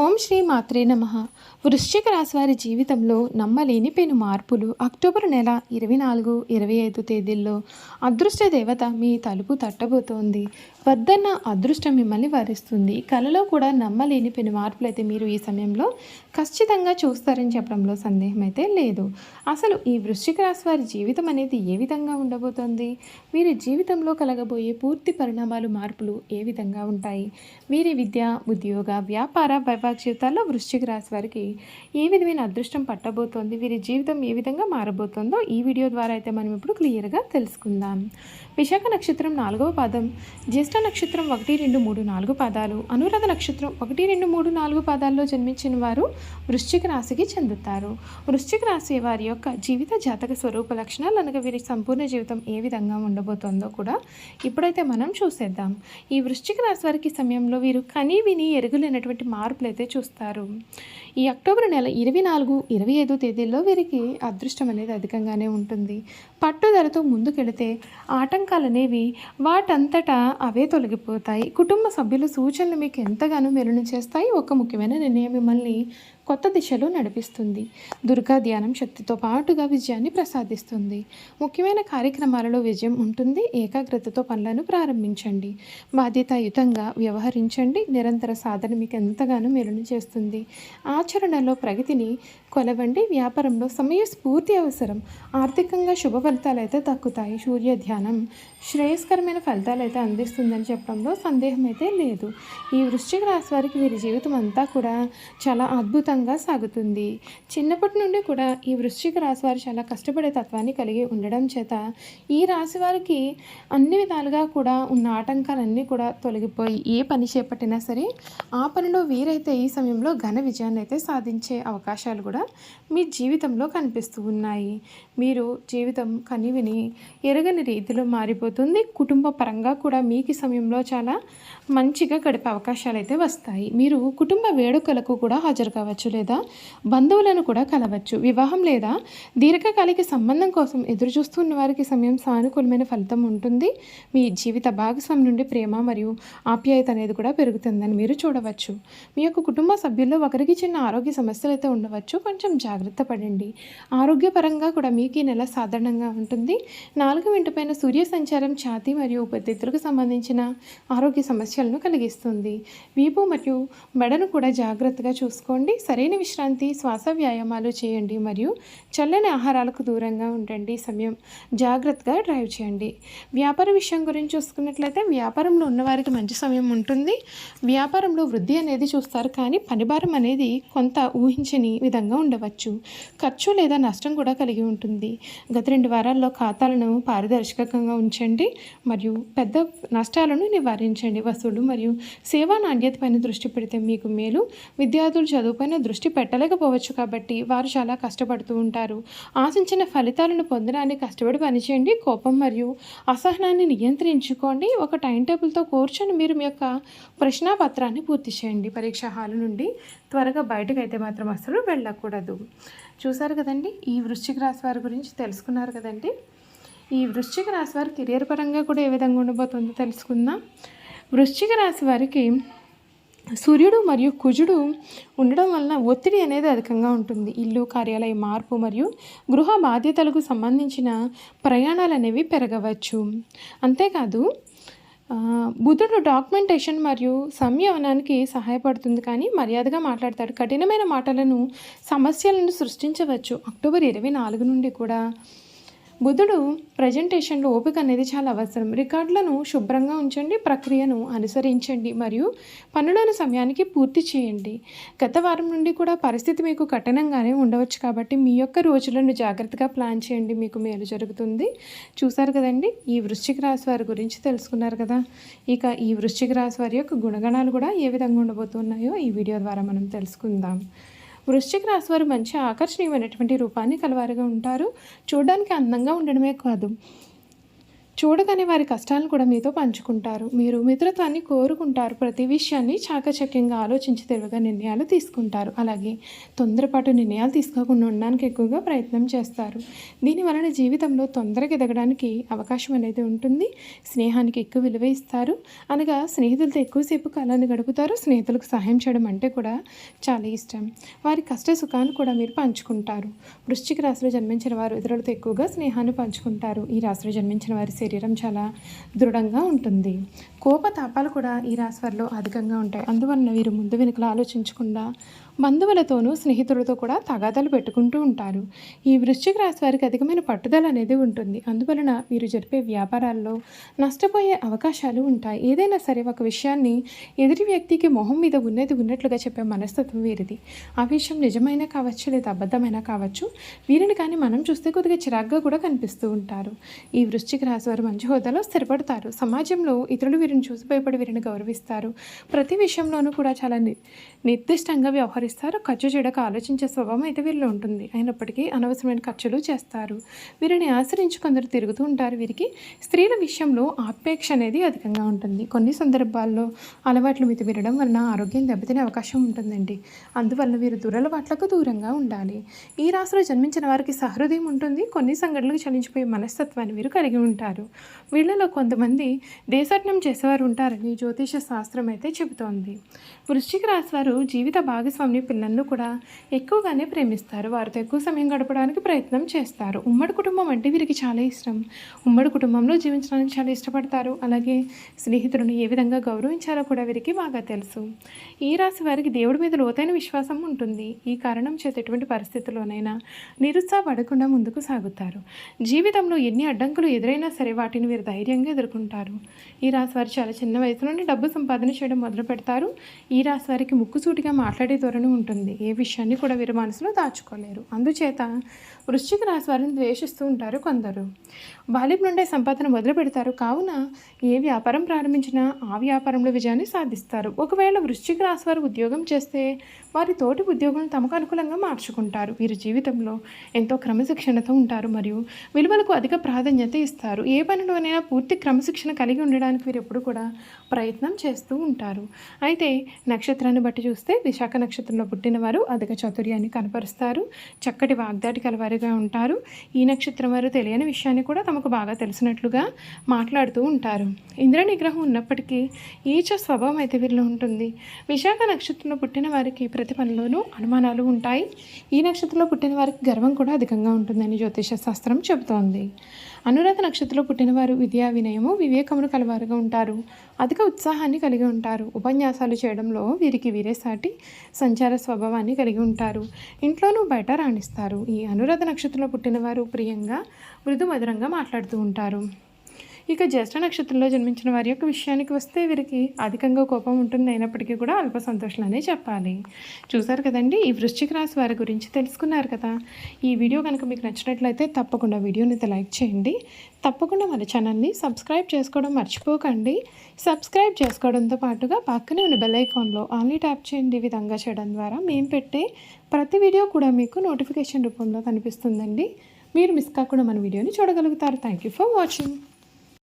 ఓం శ్రీ మాత్రే నమః. వృశ్చిక రాశి వారి జీవితంలో నమ్మలేని పెను మార్పులు. అక్టోబర్ నెల 24, 25 తేదీల్లో అదృష్ట దేవత మీ తలుపు తట్టబోతోంది. వద్దన్న అదృష్టం మిమ్మల్ని వరిస్తుంది. కలలో కూడా నమ్మలేని పెను మార్పులు అయితే మీరు ఈ సమయంలో ఖచ్చితంగా చూస్తారని చెప్పడంలో సందేహం అయితే లేదు. అసలు ఈ వృశ్చిక రాశి వారి జీవితం అనేది ఏ విధంగా ఉండబోతోంది? వీరి జీవితంలో కలగబోయే పూర్తి పరిణామాలు, మార్పులు ఏ విధంగా ఉంటాయి? వీరి విద్య, ఉద్యోగ, వ్యాపార, వైవాహిక జీవితాల్లో వృశ్చిక రాశి వారికి ఏ విధమైన అదృష్టం పట్టబోతోంది, వీరి జీవితం ఏ విధంగా మారబోతోందో ఈ వీడియో ద్వారా అయితే మనం ఇప్పుడు క్లియర్గా తెలుసుకుందాం. విశాఖ నక్షత్రం 4వ పాదం, జ్యేష్ఠ నక్షత్రం 1, 2, 3, 4 పాదాలు, అనురాధ నక్షత్రం 1, 2, 3, 4 పాదాల్లో జన్మించిన వారు వృశ్చిక రాశికి చెందుతారు. వృశ్చిక రాశి వారి యొక్క జీవిత జాతక స్వరూప లక్షణాలు అనగా వీరి సంపూర్ణ జీవితం ఏ విధంగా ఉండబోతోందో కూడా ఇప్పుడైతే మనం చూసేద్దాం. ఈ వృశ్చిక రాశి వారికి సమయంలో వీరు కనీ విని ఎరుగులేనటువంటి మార్పులు అయితే చూస్తారు. ఈ అక్టోబర్ నెల 24, 25 తేదీల్లో వీరికి అదృష్టం అనేది అధికంగానే ఉంటుంది. పట్టుదలతో ముందుకెళితే ఆటంకాలు అనేవి వాటంతటా అవే తొలగిపోతాయి. కుటుంబ సభ్యుల సూచనలు మీకు ఎంతగానో మెరుగు చేస్తాయి. ఒక ముఖ్యమైన నిర్ణయం మిమ్మల్ని కొత్త దిశలో నడిపిస్తుంది. దుర్గా ధ్యానం శక్తితో పాటుగా విజయాన్ని ప్రసాదిస్తుంది. ముఖ్యమైన కార్యక్రమాలలో విజయం ఉంటుంది. ఏకాగ్రతతో పనులను ప్రారంభించండి. బాధ్యతాయుతంగా వ్యవహరించండి. నిరంతర సాధన మీకు ఎంతగానో మెరుగు చేస్తుంది. ఆచరణలో ప్రగతిని కొలవండి. వ్యాపారంలో సమయస్ఫూర్తి అవసరం. ఆర్థికంగా శుభ ఫలితాలు అయితే దక్కుతాయి. సూర్య ధ్యానం శ్రేయస్కరమైన ఫలితాలు అయితే అందిస్తుందని చెప్పడంలో సందేహం అయితే లేదు. ఈ వృశ్చిక రాశి వారికి వీరి జీవితం అంతా కూడా చాలా అద్భుతంగా సాగుతుంది. చిన్నప్పటి నుండి కూడా ఈ వృశ్చిక రాశి వారు చాలా కష్టపడే తత్వాన్ని కలిగి ఉండడం చేత ఈ రాశి వారికి అన్ని విధాలుగా కూడా ఉన్న ఆటంకాలన్నీ కూడా తొలగిపోయి ఏ పని చేపట్టినా సరే ఆ పనిలో వీరైతే ఈ సమయంలో ఘన విజయాన్ని అయితే సాధించే అవకాశాలు కూడా మీ జీవితంలో కనిపిస్తూ ఉన్నాయి. మీరు జీవితం కనివిని ఎరగని రీతిలో మారిపోతుంది. కుటుంబ పరంగా కూడా మీకు సమయంలో చాలా మంచిగా గడిపే అవకాశాలు అయితే వస్తాయి. మీరు కుటుంబ వేడుకలకు కూడా హాజరు కావచ్చు, లేదా బంధువులను కూడా కలవచ్చు. వివాహం లేదా దీర్ఘకాలిక సంబంధం కోసం ఎదురు చూస్తున్న వారికి సమయం సానుకూలమైన ఫలితం ఉంటుంది. మీ జీవిత భాగస్వామి నుండి ప్రేమ మరియు ఆప్యాయత అనేది కూడా పెరుగుతుందని మీరు చూడవచ్చు. మీ యొక్క కుటుంబ సభ్యుల్లో ఒకరికి చిన్న ఆరోగ్య సమస్యలు అయితే ఉండవచ్చు. కొంచెం జాగ్రత్త పడండి. ఆరోగ్యపరంగా కూడా మీకు ఈ నెల సాధారణంగా ఉంటుంది. 4వ ఇంటి పైన సూర్య సంచారం ఛాతీ మరియు ఉపరితిత్తులకు సంబంధించిన ఆరోగ్య సమస్యలను కలిగిస్తుంది. వీపు మరియు మెడను కూడా జాగ్రత్తగా చూసుకోండి. సరైన విశ్రాంతి, శ్వాస వ్యాయామాలు చేయండి మరియు చల్లని ఆహారాలకు దూరంగా ఉండండి. సమయం జాగ్రత్తగా డ్రైవ్ చేయండి. వ్యాపార విషయం గురించి చూసుకున్నట్లయితే వ్యాపారంలో ఉన్నవారికి మంచి సమయం ఉంటుంది. వ్యాపారంలో వృద్ధి అనేది చూస్తారు, కానీ పనిభారం అనేది కొంత ఊహించని విధంగా ఉండవచ్చు. ఖర్చు లేదా నష్టం కూడా కలిగి ఉంటుంది. గత 2 వారాల్లో ఖాతాలను పారదర్శకంగా ఉంచండి మరియు పెద్ద నష్టాలను నివారించండి. వసూలు మరియు సేవా నాణ్యత పైన దృష్టి పెడితే మీకు మేలు. విద్యార్థులు చదువుపైన దృష్టి పెట్టలేకపోవచ్చు కాబట్టి వారు చాలా కష్టపడుతూ ఉంటారు. ఆశించిన ఫలితాలను పొందడానికి కష్టపడి పనిచేయండి. కోపం మరియు అసహనాన్ని నియంత్రించుకోండి. ఒక టైం టేబుల్తో కూర్చొని మీరు మీ యొక్క ప్రశ్నాపత్రాన్ని పూర్తి చేయండి. పరీక్ష హాలు నుండి త్వరగా బయటకు అయితే మాత్రం అసలు వెళ్ళకూడదు. చూసారు కదండి, ఈ వృశ్చిక రాశి వారి గురించి తెలుసుకున్నారు కదండి. ఈ వృశ్చిక రాశి వారి కెరియర్ పరంగా కూడా ఏ విధంగా ఉండబోతుందో తెలుసుకుందాం. వృశ్చిక రాశి వారికి సూర్యుడు మరియు కుజుడు ఉండడం వలన ఒత్తిడి అనేది అధికంగా ఉంటుంది. ఇల్లు, కార్యాలయ మార్పు మరియు గృహ బాధ్యతలకు సంబంధించిన ప్రయాణాలు అనేవి పెరగవచ్చు. అంతేకాదు బుధుడు డాక్యుమెంటేషన్ మరియు సంయమనానికి సహాయపడుతుంది, కానీ మర్యాదగా మాట్లాడతాడు. కఠినమైన మాటలను, సమస్యలను సృష్టించవచ్చు. అక్టోబర్ 24 నుండి కూడా బుధుడు ప్రజెంటేషన్లో ఓపిక అనేది చాలా అవసరం. రికార్డులను శుభ్రంగా ఉంచండి, ప్రక్రియను అనుసరించండి మరియు పనులను సమయానికి పూర్తి చేయండి. గత వారం నుండి కూడా పరిస్థితి మీకు కఠినంగానే ఉండవచ్చు కాబట్టి మీ యొక్క రోజులను జాగ్రత్తగా ప్లాన్ చేయండి, మీకు మేలు జరుగుతుంది. చూసారు కదండి, ఈ వృశ్చిక రాశి వారి గురించి తెలుసుకున్నారు కదా. ఇక ఈ వృశ్చిక రాశి వారి యొక్క గుణగణాలు కూడా ఏ విధంగా ఉండబోతున్నాయో ఈ వీడియో ద్వారా మనం తెలుసుకుందాం. వృశ్చిక రాశి వారు మంచి ఆకర్షణీయమైనటువంటి రూపాన్ని కలవారుగా ఉంటారు. చూడడానికి అందంగా ఉండడమే కాదు, చూడగానే వారి కష్టాలను కూడా మీతో పంచుకుంటారు. మీరు మిత్రత్వాన్ని కోరుకుంటారు. ప్రతి విషయాన్ని చాకచక్యంగా ఆలోచించి తెలివిగా నిర్ణయాలు తీసుకుంటారు. అలాగే తొందరపాటు నిర్ణయాలు తీసుకోకుండా ఉండడానికి ఎక్కువగా ప్రయత్నం చేస్తారు. దీనివలన జీవితంలో తొందరగా ఎదగడానికి అవకాశం అనేది ఉంటుంది. స్నేహానికి ఎక్కువ విలువ ఇస్తారు. అనగా స్నేహితులతో ఎక్కువసేపు కాలాన్ని గడుపుతారు. స్నేహితులకు సహాయం చేయడం అంటే కూడా చాలా ఇష్టం. వారి కష్ట సుఖాన్ని కూడా మీరు పంచుకుంటారు. వృశ్చిక రాశిలో జన్మించిన వారు ఇతరులతో ఎక్కువగా స్నేహాన్ని పంచుకుంటారు. ఈ రాశిలో జన్మించిన వారి శరీరం చాలా దృఢంగా ఉంటుంది. కోపతాపాలు కూడా ఈ రాశి వారిలో అధికంగా ఉంటాయి. అందువలన వీరు ముందు వెనుకలు ఆలోచించకుండా బంధువులతోనూ స్నేహితులతో కూడా తగాదాలు పెట్టుకుంటూ ఉంటారు. ఈ వృశ్చిక రాశి వారికి అధికమైన పట్టుదల అనేది ఉంటుంది. అందువలన వీరు జరిపే వ్యాపారాల్లో నష్టపోయే అవకాశాలు ఉంటాయి. ఏదైనా సరే ఒక విషయాన్ని ఎదుటి వ్యక్తికి మొహం మీద ఉన్నది ఉన్నట్లుగా చెప్పే మనస్తత్వం వీరిది. ఆ విషయం నిజమైనా కావచ్చు లేదా అబద్ధమైనా కావచ్చు. వీరిని కానీ మనం చూస్తే కొద్దిగా చిరాగ్గా కూడా కనిపిస్తూ ఉంటారు. ఈ వృశ్చిక రాశి వారు మంచి హోదాలో స్థిరపడతారు. సమాజంలో ఇతరులు వీరిని చూసి భయపడి వీరిని గౌరవిస్తారు. ప్రతి విషయంలోనూ కూడా చాలా నిర్దిష్టంగా వ్యవహరిస్తారు. ఖర్చు చేయడానికి ఆలోచించే స్వభావం అయితే వీరిలో ఉంటుంది. అయినప్పటికీ అనవసరమైన ఖర్చులు చేస్తారు. వీరిని ఆశ్రయించి కొందరు తిరుగుతూ ఉంటారు. వీరికి స్త్రీల విషయంలో ఆపేక్ష అనేది అధికంగా ఉంటుంది. కొన్ని సందర్భాల్లో అలవాట్లు మితిమీరడం వలన ఆరోగ్యం దెబ్బతినే అవకాశం ఉంటుందండి. అందువలన వీరు దురలవాట్లకు దూరంగా ఉండాలి. ఈ రాశిలో జన్మించిన వారికి సహృదయం ఉంటుంది. కొన్ని సంఘటనలకు చలించిపోయే మనస్తత్వాన్ని వీరు కలిగి ఉంటారు. వీళ్ళలో కొంతమంది దేశాటనం చేసేవారు ఉంటారని జ్యోతిష శాస్త్రం అయితే చెబుతోంది. వృశ్చిక రాశి వారు జీవిత భాగస్వామి పిల్లలను కూడా ఎక్కువగానే ప్రేమిస్తారు. వారితో ఎక్కువ సమయం గడపడానికి ప్రయత్నం చేస్తారు. ఉమ్మడి కుటుంబం అంటే వీరికి చాలా ఇష్టం. ఉమ్మడి కుటుంబంలో జీవించడానికి చాలా ఇష్టపడతారు. అలాగే స్నేహితులను ఏ విధంగా గౌరవించాలో కూడా వీరికి బాగా తెలుసు. ఈ రాశి వారికి దేవుడి మీద లోతైన విశ్వాసం ఉంటుంది. ఈ కారణం చేత ఎటువంటి పరిస్థితుల్లోనైనా నిరుత్సాహపడకుండా ముందుకు సాగుతారు. జీవితంలో ఎన్ని అడ్డంకులు ఎదురైనా సరే వాటిని వీరు ధైర్యంగా ఎదుర్కొంటారు. ఈ రాశి వారు చాలా చిన్న వయసు నుండి డబ్బు సంపాదన చేయడం మొదలు పెడతారు. ఈ రాశి వారికి ముక్కుసూటిగా మాట్లాడే ధోరణి ఉంటుంది. ఏ విషయాన్ని కూడా వీరు మనసులో దాచుకోలేరు. అందుచేత వృశ్చిక రాశి వారిని ద్వేషిస్తూ ఉంటారు కొందరు. బాల్యం నుండే సంపాదన మొదలు పెడతారు. కావున ఏ వ్యాపారం ప్రారంభించినా ఆ వ్యాపారంలో విజయాన్ని సాధిస్తారు. ఒకవేళ వృశ్చిక రాశి వారు ఉద్యోగం చేస్తే వారి తోటి ఉద్యోగులను తమకు అనుకూలంగా మార్చుకుంటారు. వీరి జీవితంలో ఎంతో క్రమశిక్షణతో ఉంటారు మరియు విలువలకు అధిక ప్రాధాన్యత ఇస్తారు. ఏ పనిలోనైనా పూర్తి క్రమశిక్షణ కలిగి ఉండడానికి వీరు ఎప్పుడు కూడా ప్రయత్నం చేస్తూ ఉంటారు. అయితే నక్షత్రాన్ని బట్టి చూస్తే విశాఖ నక్షత్రంలో పుట్టిన వారు అధిక చాతుర్యాన్ని కనపరుస్తారు. చక్కటి వాగ్దాటి కలవారిగా ఉంటారు. ఈ నక్షత్రం వారు తెలియని విషయాన్ని కూడా తమకు బాగా తెలిసినట్లుగా మాట్లాడుతూ ఉంటారు. ఇంద్ర నిగ్రహం ఉన్నప్పటికీ ఈచ స్వభావం అయితే వీరిలో ఉంటుంది. విశాఖ నక్షత్రంలో పుట్టిన వారికి ప్రతి పనిలోనూ అనుమానాలు ఉంటాయి. ఈ నక్షత్రంలో పుట్టిన వారికి గర్వం కూడా అధికంగా ఉంటుందని జ్యోతిష శాస్త్రం చెబుతోంది. అనురాధ నక్షత్రంలో పుట్టిన వారు విద్యా వినయము వివేకమును కలవారుగా ఉంటారు. అధిక ఉత్సాహాన్ని కలిగి ఉంటారు. ఉపన్యాసాలు చేయడంలో వీరికి వీరే సాటి సంచార స్వభావాన్ని కలిగి ఉంటారు. ఇంట్లోనూ బయట రాణిస్తారు. ఈ అనురాధ నక్షత్రంలో పుట్టిన వారు ప్రియంగా మృదు మధురంగా మాట్లాడుతూ ఉంటారు. ఇక జ్యేష్ఠ నక్షత్రంలో జన్మించిన వారి యొక్క విషయానికి వస్తే వీరికి అధికంగా కోపం ఉంటుంది. అయినప్పటికీ కూడా అల్ప సంతోషాలనే చెప్పాలి. చూసారు కదండి, ఈ వృశ్చిక రాశి వారి గురించి తెలుసుకున్నారు కదా. ఈ వీడియో కనుక మీకు నచ్చినట్లయితే తప్పకుండా వీడియోని లైక్ చేయండి. తప్పకుండా మన ఛానల్ని సబ్స్క్రైబ్ చేసుకోవడం మర్చిపోకండి. సబ్స్క్రైబ్ చేసుకోవడంతో పాటుగా పక్కనే ఉన్న బెల్ ఐకాన్లో ఆన్లీ ట్యాప్ చేయండి. ఈ విధంగా చేయడం ద్వారా మేము పెట్టే ప్రతి వీడియో కూడా మీకు నోటిఫికేషన్ రూపంలో కనిపిస్తుందండి. మీరు మిస్ కాకుండా మన వీడియోని చూడగలుగుతారు. Thank you for watching.